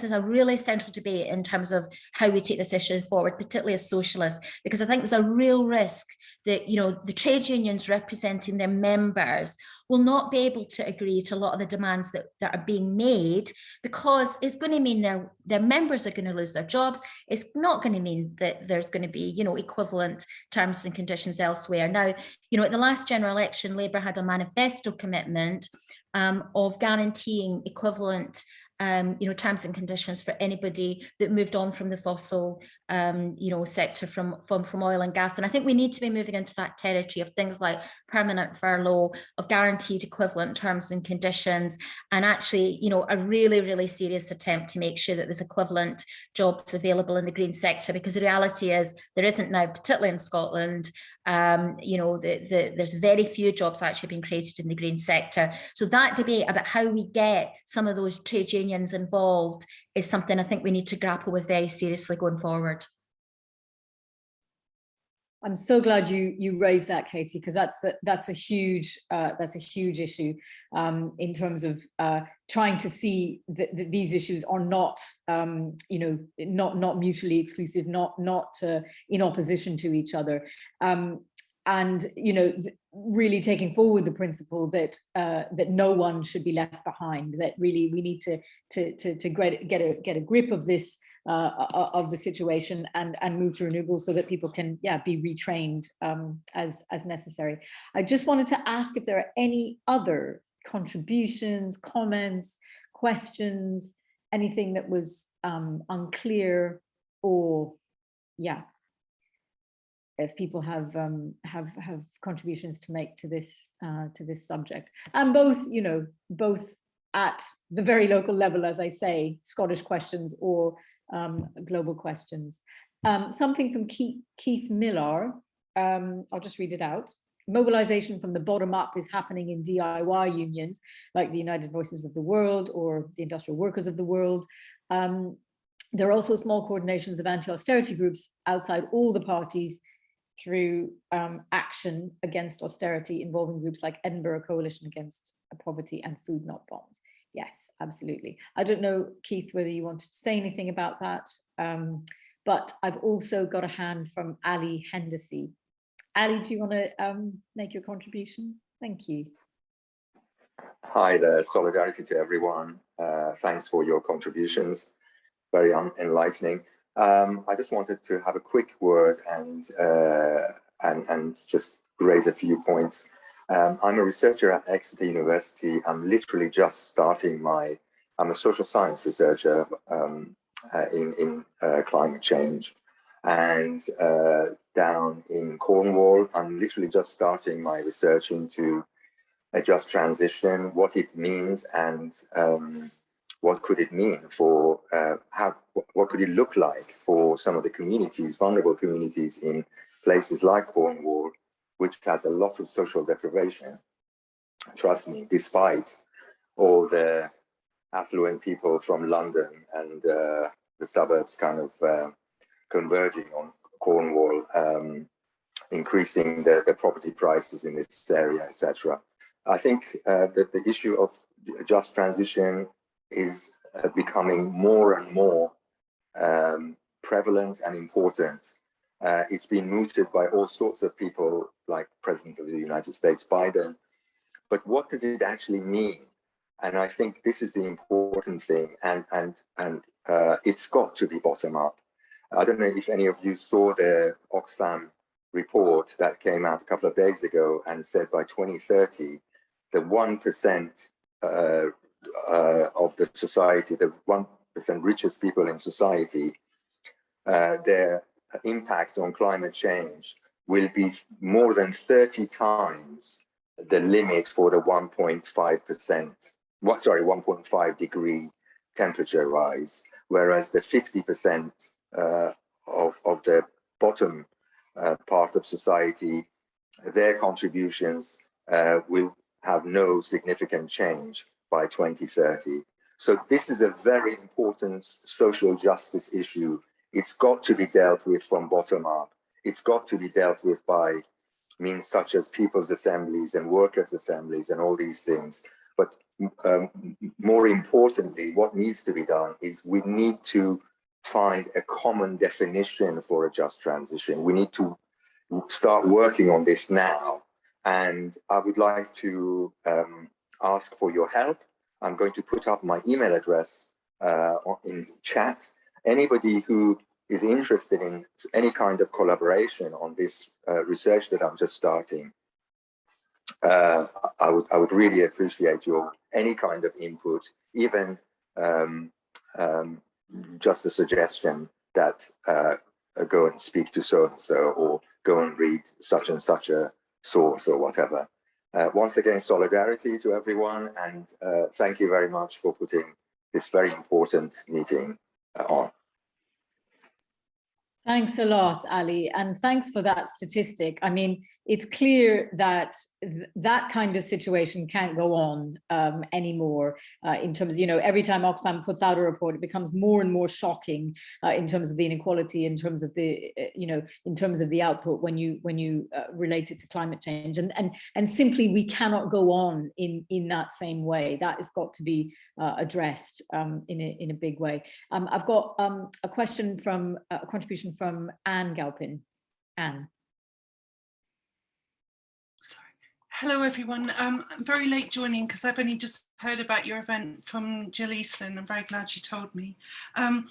is a really central debate in terms of how we take this issue forward, particularly as socialists, because I think there's a real risk that, you know, the trade unions representing their members will not be able to agree to a lot of the demands that are being made, because it's going to mean their members are going to lose their jobs. It's not going to mean that there's going to be, you know, equivalent terms and conditions elsewhere. Now, you know, at the last general election, Labour had a manifesto commitment of guaranteeing equivalent you know, terms and conditions for anybody that moved on from the fossil you know, sector from oil and gas. And I think we need to be moving into that territory of things like permanent furlough, of guaranteed equivalent terms and conditions, and actually, you know, a really, really serious attempt to make sure that there's equivalent jobs available in the green sector, because the reality is there isn't now, particularly in Scotland. You know, there's very few jobs actually being created in the green sector. So that debate about how we get some of those trade unions involved is something I think we need to grapple with very seriously going forward. I'm so glad you raised that, Katie, because that's a huge issue in terms of trying to see that these issues are not not mutually exclusive, not in opposition to each other, and really taking forward the principle that that no one should be left behind. That really we need to get a grip of this of the situation and move to renewables so that people can be retrained as necessary. I just wanted to ask if there are any other contributions, comments, questions, anything that was unclear, or if people have contributions to make to this subject, and both at the very local level, as I say, Scottish questions or global questions. Something from Keith Millar, I'll just read it out. Mobilization from the bottom up is happening in DIY unions like the United Voices of the World or the Industrial Workers of the World. There are also small coordinations of anti-austerity groups outside all the parties through action against austerity involving groups like Edinburgh Coalition Against Poverty and Food Not Bombs. Yes, absolutely. I don't know, Keith, whether you wanted to say anything about that, but I've also got a hand from Ali Hendesi. Ali, do you want to make your contribution? Thank you. Hi there, solidarity to everyone. Thanks for your contributions, very enlightening. I just wanted to have a quick word and just raise a few points. I'm a researcher at Exeter University. I'm literally just starting I'm a social science researcher in climate change. And down in Cornwall, I'm literally just starting my research into a just transition, what it means, and what could it mean for what could it look like for some of the communities, vulnerable communities in places like Cornwall, which has a lot of social deprivation. Trust me, despite all the affluent people from London and the suburbs kind of converging on Cornwall, increasing the property prices in this area, etc. I think that the issue of just transition is becoming more and more prevalent and important. It's been mooted by all sorts of people, like President of the United States, Biden. But what does it actually mean? And I think this is the important thing, and it's got to be bottom up. I don't know if any of you saw the Oxfam report that came out a couple of days ago and said by 2030, the 1% of the society, the 1% richest people in society, their impact on climate change will be more than 30 times the limit for the 1.5 degree temperature rise, whereas the 50% of the bottom part of society, their contributions will have no significant change by 2030. So this is a very important social justice issue. It's got to be dealt with from bottom up. It's got to be dealt with by means such as people's assemblies and workers' assemblies and all these things. But more importantly, what needs to be done is we need to find a common definition for a just transition. We need to start working on this now. And I would like to ask for your help. I'm going to put up my email address in chat. Anybody who is interested in any kind of collaboration on this research that I'm just starting, I would really appreciate any kind of input, even just a suggestion that go and speak to so-and-so or go and read such and such a source or whatever. Once again, solidarity to everyone, and thank you very much for putting this very important meeting on. Thanks a lot, Ali, and thanks for that statistic. I mean, it's clear that that kind of situation can't go on anymore in terms of, you know, every time Oxfam puts out a report, it becomes more and more shocking in terms of the inequality, in terms of the, you know, in terms of the output when you relate it to climate change. And simply we cannot go on in that same way. That has got to be addressed in a big way. I've got a question from a contribution from Anne Galpin. Anne. Sorry. Hello, everyone. I'm very late joining because I've only just heard about your event from Jill Eastland. I'm very glad she told me. I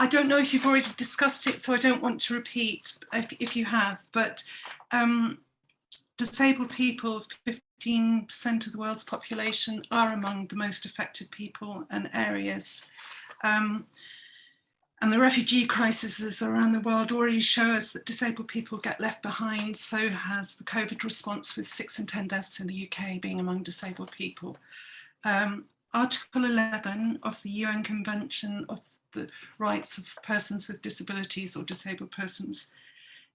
don't know if you've already discussed it, so I don't want to repeat if you have, but disabled people, 15% of the world's population, are among the most affected people and areas. And the refugee crises around the world already show us that disabled people get left behind. So has the COVID response, with 6 in 10 deaths in the UK being among disabled people. Article 11 of the UN Convention of the Rights of Persons with Disabilities or Disabled Persons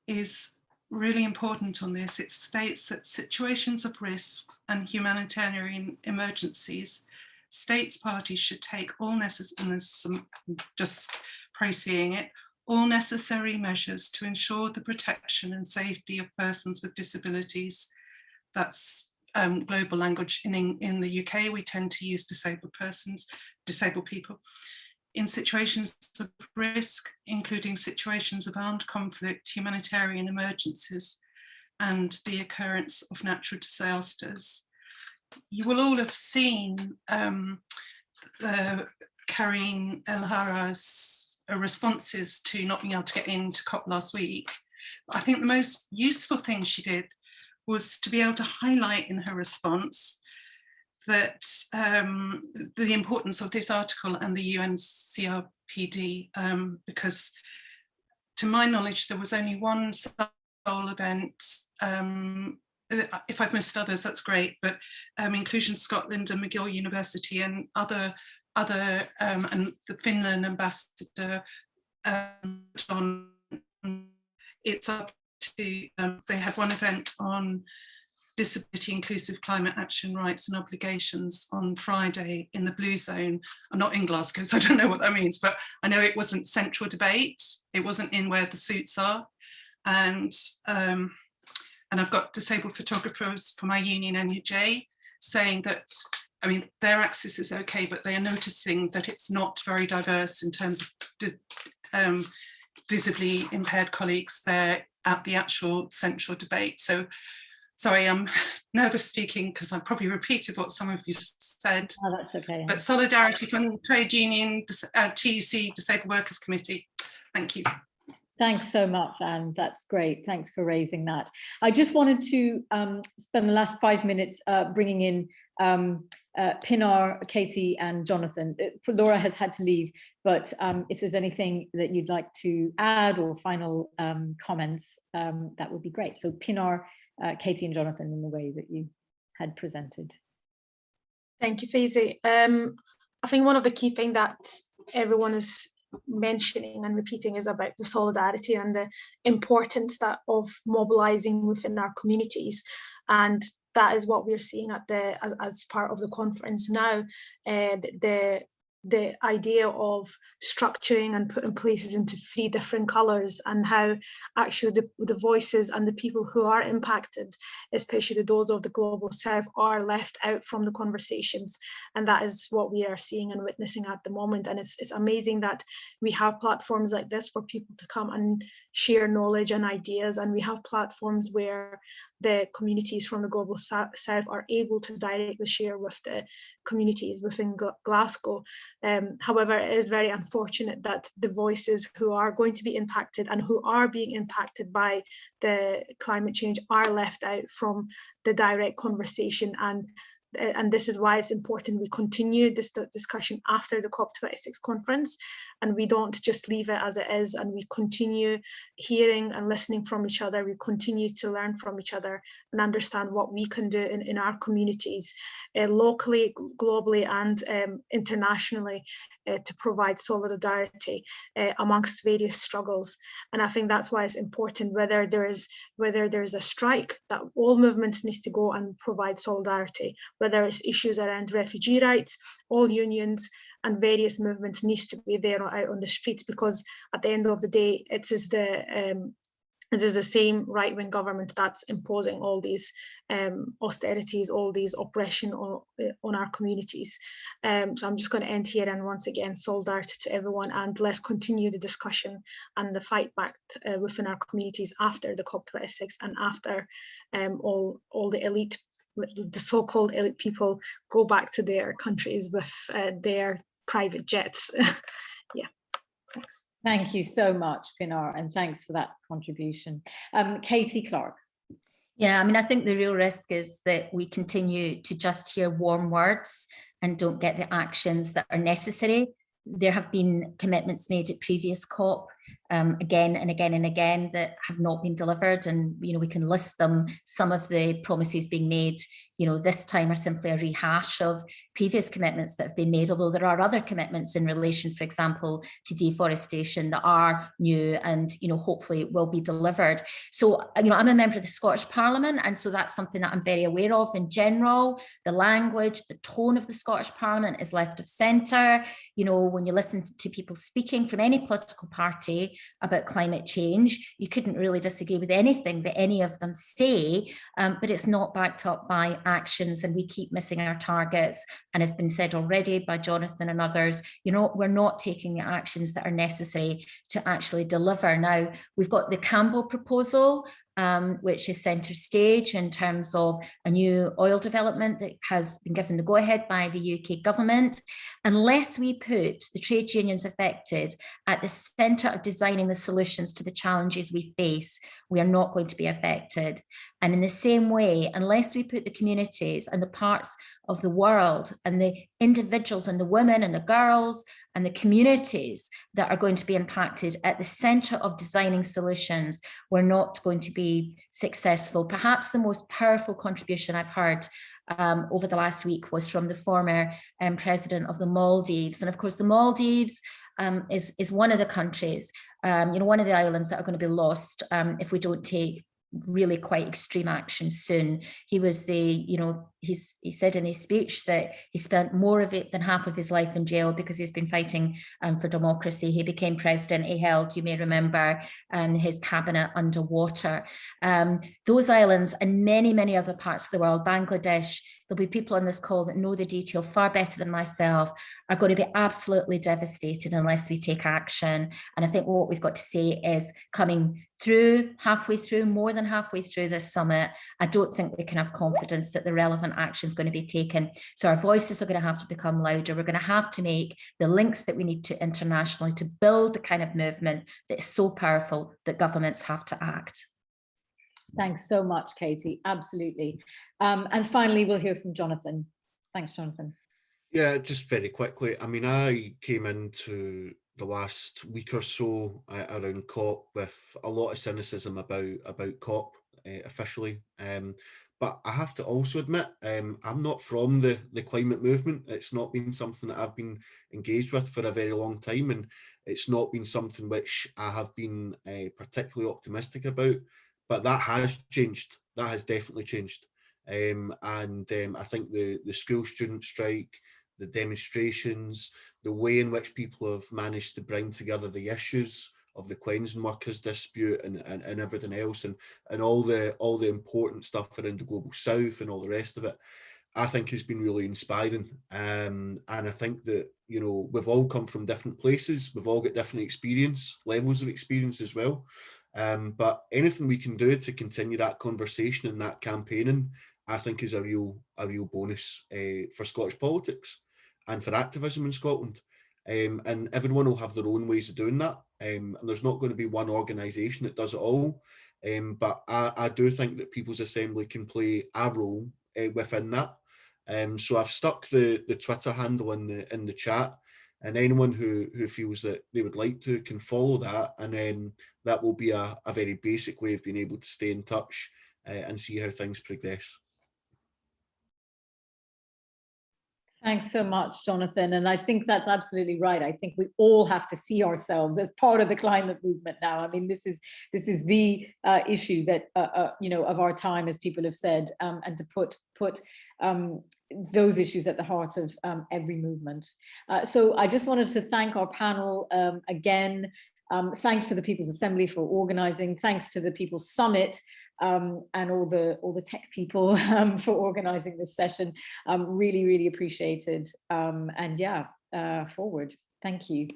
is really important on this. It states that situations of risks and humanitarian emergencies, states parties should take all necessary, just proseeing it, all necessary measures to ensure the protection and safety of persons with disabilities. That's global language. In the UK, we tend to use disabled people. In situations of risk, including situations of armed conflict, humanitarian emergencies, and the occurrence of natural disasters. You will all have seen Karine El-Hara's responses to not being able to get into COP last week. I think the most useful thing she did was to be able to highlight in her response that the importance of this article and the UNCRPD, because to my knowledge, there was only one sole event. If I've missed others, that's great, but Inclusion Scotland and McGill University and other and the Finland ambassador on, it's up to, they had one event on disability inclusive climate action rights and obligations on Friday in the Blue Zone. I'm not in Glasgow, so I don't know what that means, but I know it wasn't central debate. It wasn't in where the suits are. And I've got disabled photographers for my union, NUJ, saying that, I mean, their access is okay, but they are noticing that it's not very diverse in terms of visibly impaired colleagues there at the actual central debate. So, sorry, I'm nervous speaking because I probably repeated what some of you said. Oh, that's okay. But solidarity from Trade Union, TUC, Disabled Workers Committee. Thank you. Thanks so much, Anne. That's great. Thanks for raising that. I just wanted to spend the last 5 minutes bringing in Pinar, Katie and Jonathan. Laura has had to leave, but if there's anything that you'd like to add or final comments, that would be great. So Pinar, Katie and Jonathan in the way that you had presented. Thank you, Faizi. I think one of the key things that everyone is mentioning and repeating is about the solidarity and the importance that of mobilizing within our communities, and that is what we're seeing at the as part of the conference now. The idea of structuring and putting places into 3 different colours, and how actually the voices and the people who are impacted, especially those of the global south, are left out from the conversations. And that is what we are seeing and witnessing at the moment. And it's amazing that we have platforms like this for people to come and share knowledge and ideas, and we have platforms where the communities from the global south are able to directly share with the communities within Glasgow. However, it is very unfortunate that the voices who are going to be impacted and who are being impacted by the climate change are left out from the direct conversation, and and this is why it's important we continue this discussion after the COP26 conference, and we don't just leave it as it is, and we continue hearing and listening from each other. We continue to learn from each other and understand what we can do in our communities, locally, globally, and internationally, to provide solidarity amongst various struggles. And I think that's why it's important, whether there is a strike, that all movements need to go and provide solidarity, whether it's issues around refugee rights, all unions and various movements needs to be there out on the streets, because at the end of the day, it is the same right-wing government that's imposing all these austerities, all these oppression on our communities. So I'm just going to end here, and once again, solidarity to everyone, and let's continue the discussion and the fight back within our communities after the COP26 and after all the elite, the so-called elite people go back to their countries with their private jets. Yeah, thanks. Thank you so much, Pinar, and thanks for that contribution. Katie Clark. Yeah, I mean, I think the real risk is that we continue to just hear warm words and don't get the actions that are necessary. There have been commitments made at previous COP again and again and again that have not been delivered, and we can list them. Some of the promises being made this time are simply a rehash of previous commitments that have been made, although there are other commitments in relation, for example, to deforestation that are new and hopefully will be delivered. So I'm a member of the Scottish Parliament, and so that's something that I'm very aware of. In general, the language, the tone of the Scottish Parliament is left of centre. When you listen to people speaking from any political party about climate change, you couldn't really disagree with anything that any of them say, but it's not backed up by actions, and we keep missing our targets. And has been said already by Jonathan and others, we're not taking the actions that are necessary to actually deliver. Now, we've got the Campbell proposal, which is centre stage in terms of a new oil development that has been given the go-ahead by the UK government. Unless we put the trade unions affected at the centre of designing the solutions to the challenges we face, we are not going to be affected. And in the same way, unless we put the communities and the parts of the world and the individuals and the women and the girls and the communities that are going to be impacted at the centre of designing solutions, we're not going to be successful. Perhaps the most powerful contribution I've heard over the last week was from the former president of the Maldives. And of course, the Maldives is one of the countries, one of the islands that are going to be lost if we don't take really quite extreme action soon. He was he said in his speech that he spent more of it than half of his life in jail because he's been fighting for democracy. He became president. He held, you may remember, his cabinet underwater. Those islands and many, many other parts of the world, Bangladesh, there'll be people on this call that know the detail far better than myself, are going to be absolutely devastated unless we take action. And I think what we've got to say is, coming through, halfway through, more than halfway through this summit, I don't think we can have confidence that the relevant action is going to be taken. So our voices are going to have to become louder. We're going to have to make the links that we need to internationally to build the kind of movement that is so powerful that governments have to act. Thanks so much, Katie. Absolutely. And finally, we'll hear from Jonathan. Thanks, Jonathan. Yeah, just very quickly. I mean, I came into the last week or so around COP with a lot of cynicism about COP officially. But I have to also admit, I'm not from the climate movement. It's not been something that I've been engaged with for a very long time, and it's not been something which I have been particularly optimistic about. But that has changed. That has definitely changed. I think the school student strike, the demonstrations, the way in which people have managed to bring together the issues of the cleansing workers dispute and everything else, and all the important stuff around the global south and all the rest of it, I think has been really inspiring. And I think that, we've all come from different places, we've all got different levels of experience as well. But anything we can do to continue that conversation and that campaigning, I think is a real bonus for Scottish politics and for activism in Scotland. And everyone will have their own ways of doing that. And there's not going to be one organisation that does it all. But I do think that People's Assembly can play a role within that. So I've stuck the Twitter handle in the chat, and anyone who feels that they would like to can follow that, and then that will be a very basic way of being able to stay in touch and see how things progress. Thanks so much, Jonathan. And I think that's absolutely right. I think we all have to see ourselves as part of the climate movement now. I mean, this is the issue that you know, of our time, as people have said, and to put those issues at the heart of every movement. So I just wanted to thank our panel again. Thanks to the People's Assembly for organising. Thanks to the People's Summit and all the tech people for organising this session. Really, really appreciated. And yeah, forward. Thank you.